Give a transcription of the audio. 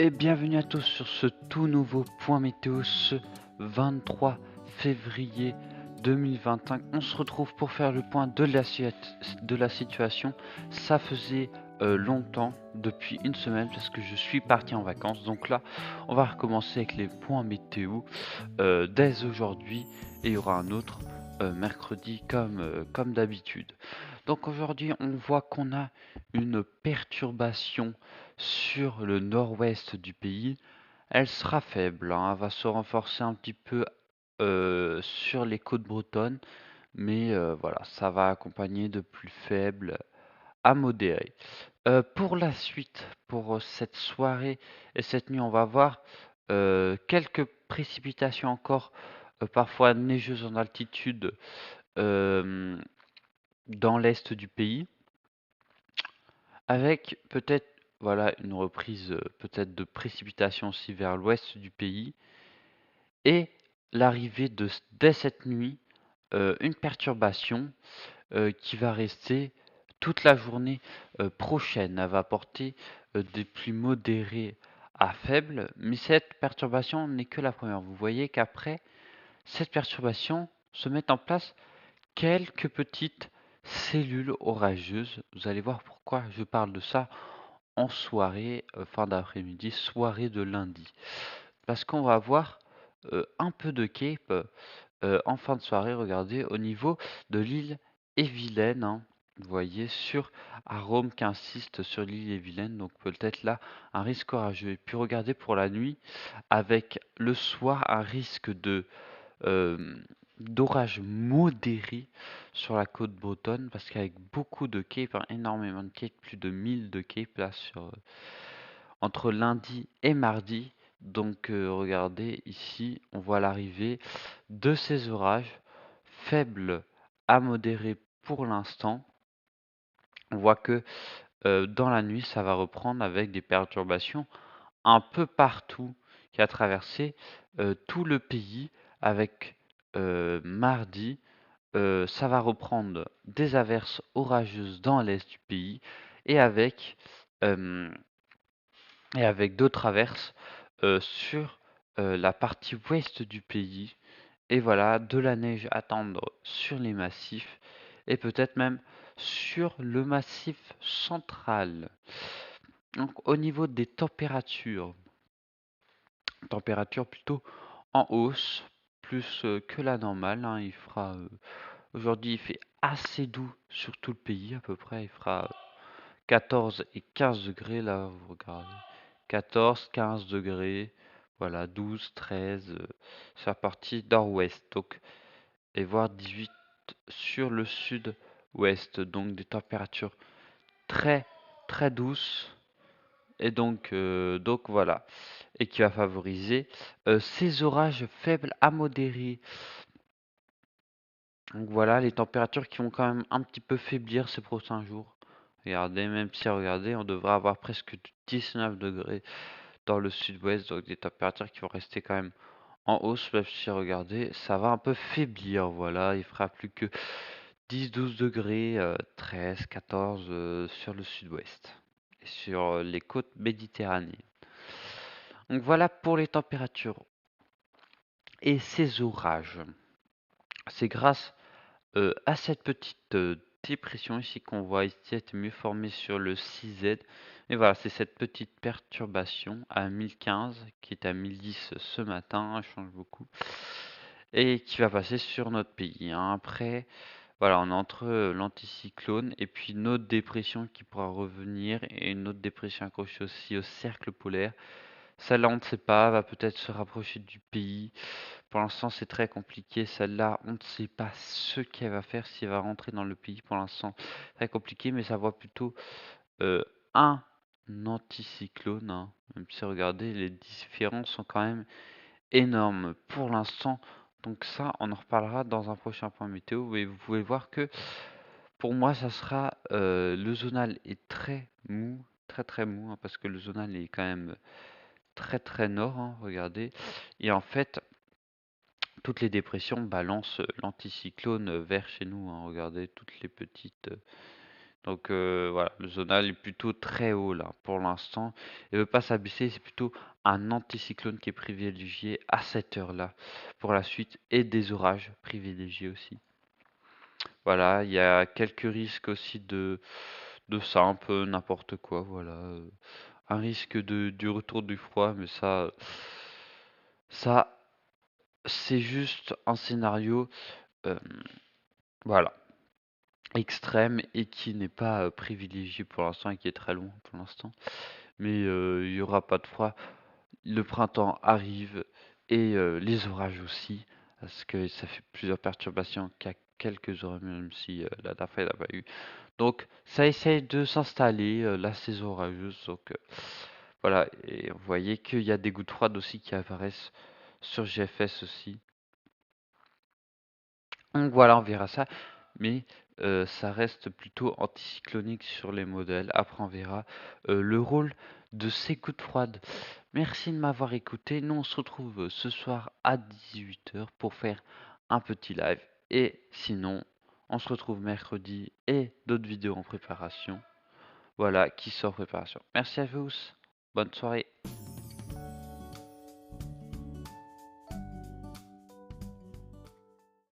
Et bienvenue à tous sur ce tout nouveau point météo ce 23 février 2025. On se retrouve pour faire le point de la situation. Ça faisait longtemps, depuis une semaine, parce que je suis parti en vacances. Donc là, on va recommencer avec les points météo dès aujourd'hui. Et il y aura un autre mercredi comme d'habitude. Donc aujourd'hui, on voit qu'on a une perturbation sur le nord-ouest du pays. Elle sera faible, hein, elle va se renforcer un petit peu sur les côtes bretonnes, mais voilà, ça va accompagner de plus faibles à modérés. Pour la suite, pour cette soirée et cette nuit, on va voir quelques précipitations encore, parfois neigeuses en altitude euh, dans l'est du pays. Avec peut-être voilà une reprise peut-être de précipitations aussi vers l'ouest du pays et l'arrivée dès cette nuit une perturbation qui va rester toute la journée prochaine. Elle va porter des pluies modérées à faibles, mais cette perturbation n'est que la première. Vous voyez qu'après cette perturbation se mettent en place quelques petites cellules orageuses. Vous allez voir pourquoi je parle de ça en soirée, fin d'après-midi, soirée de lundi. Parce qu'on va avoir un peu de cape en fin de soirée, regardez, au niveau de l'île et-Vilaine, hein. Vous voyez, sur Arôme qui insiste sur l'île et-Vilaine, donc peut-être là un risque orageux. Et puis regardez pour la nuit, avec le soir un risque euh, d'orage modéré sur la côte bretonne, parce qu'avec beaucoup de cape, hein, énormément de cape, plus de 1000 de cape là entre lundi et mardi. Donc regardez ici, on voit l'arrivée de ces orages faibles à modérés pour l'instant. On voit que dans la nuit, ça va reprendre avec des perturbations un peu partout qui a traversé tout le pays avec mardi. Ça va reprendre des averses orageuses dans l'est du pays et avec euh, d'autres averses sur la partie ouest du pays. Et voilà, de la neige à attendre sur les massifs et peut-être même sur le massif central. Donc au niveau des températures, température plutôt en hausse, plus que la normale, hein. Il fera aujourd'hui il fait assez doux sur tout le pays à peu près. Il fera 14 et 15 degrés là, vous regardez. 14, 15 degrés, voilà, 12, 13, c'est la partie nord-ouest, donc, et voire 18 sur le sud-ouest, donc des températures très, très douces, et donc voilà, et qui va favoriser ces orages faibles à modérés. Donc voilà, les températures qui vont quand même un petit peu faiblir ces prochains jours. Regardez, même si regardez, on devrait avoir presque 19 degrés dans le sud-ouest, donc des températures qui vont rester quand même en hausse, même si regardez, ça va un peu faiblir, voilà, il fera plus que 10-12 degrés, 13, 14 sur le sud-ouest et sur les côtes méditerranéennes. Donc voilà pour les températures et ces orages. C'est grâce à cette petite dépression ici qu'on voit ici être mieux formée sur le 6Z. Et voilà, c'est cette petite perturbation à 1015 qui est à 1010 ce matin, elle change beaucoup, et qui va passer sur notre pays, hein. Après, voilà, on est entre l'anticyclone et puis une autre dépression qui pourra revenir et une autre dépression accrochée aussi au cercle polaire. Celle-là, on ne sait pas, va peut-être se rapprocher du pays. Pour l'instant, c'est très compliqué. Celle-là, on ne sait pas ce qu'elle va faire, si elle va rentrer dans le pays. Pour l'instant, très compliqué, mais ça voit plutôt euh, un anticyclone, hein. Même si regardez, les différences sont quand même énormes pour l'instant. Donc ça, on en reparlera dans un prochain point météo. Et vous pouvez voir que pour moi, ça sera le zonal est très mou, très très mou, hein, parce que le zonal est quand même très très nord, hein, regardez. Et en fait, toutes les dépressions balancent l'anticyclone vers chez nous, hein. Regardez toutes les petites Donc voilà, le zonal est plutôt très haut là pour l'instant. Il ne veut pas s'abaisser, c'est plutôt un anticyclone qui est privilégié à cette heure-là pour la suite et des orages privilégiés aussi. Voilà, il y a quelques risques aussi de ça, un peu n'importe quoi, voilà. Un risque du retour du froid, mais ça c'est juste un scénario, euh, voilà, extrême et qui n'est pas privilégié pour l'instant et qui est très loin pour l'instant. Mais il n'y aura pas de froid. Le printemps arrive et les orages aussi, parce que ça fait plusieurs perturbations qu'il y a quelques orages, même si la dernière fois il n'y en a pas eu. Donc ça essaye de s'installer, la saison orageuse. Donc voilà, et vous voyez qu'il y a des gouttes froides aussi qui apparaissent sur GFS aussi. Donc voilà, on verra ça, mais ça reste plutôt anticyclonique sur les modèles. Après, on verra le rôle de ces gouttes froides. Merci de m'avoir écouté. Nous, on se retrouve ce soir à 18 h pour faire un petit live. Et sinon, on se retrouve mercredi et d'autres vidéos en préparation. Voilà, qui sort en préparation. Merci à tous. Bonne soirée.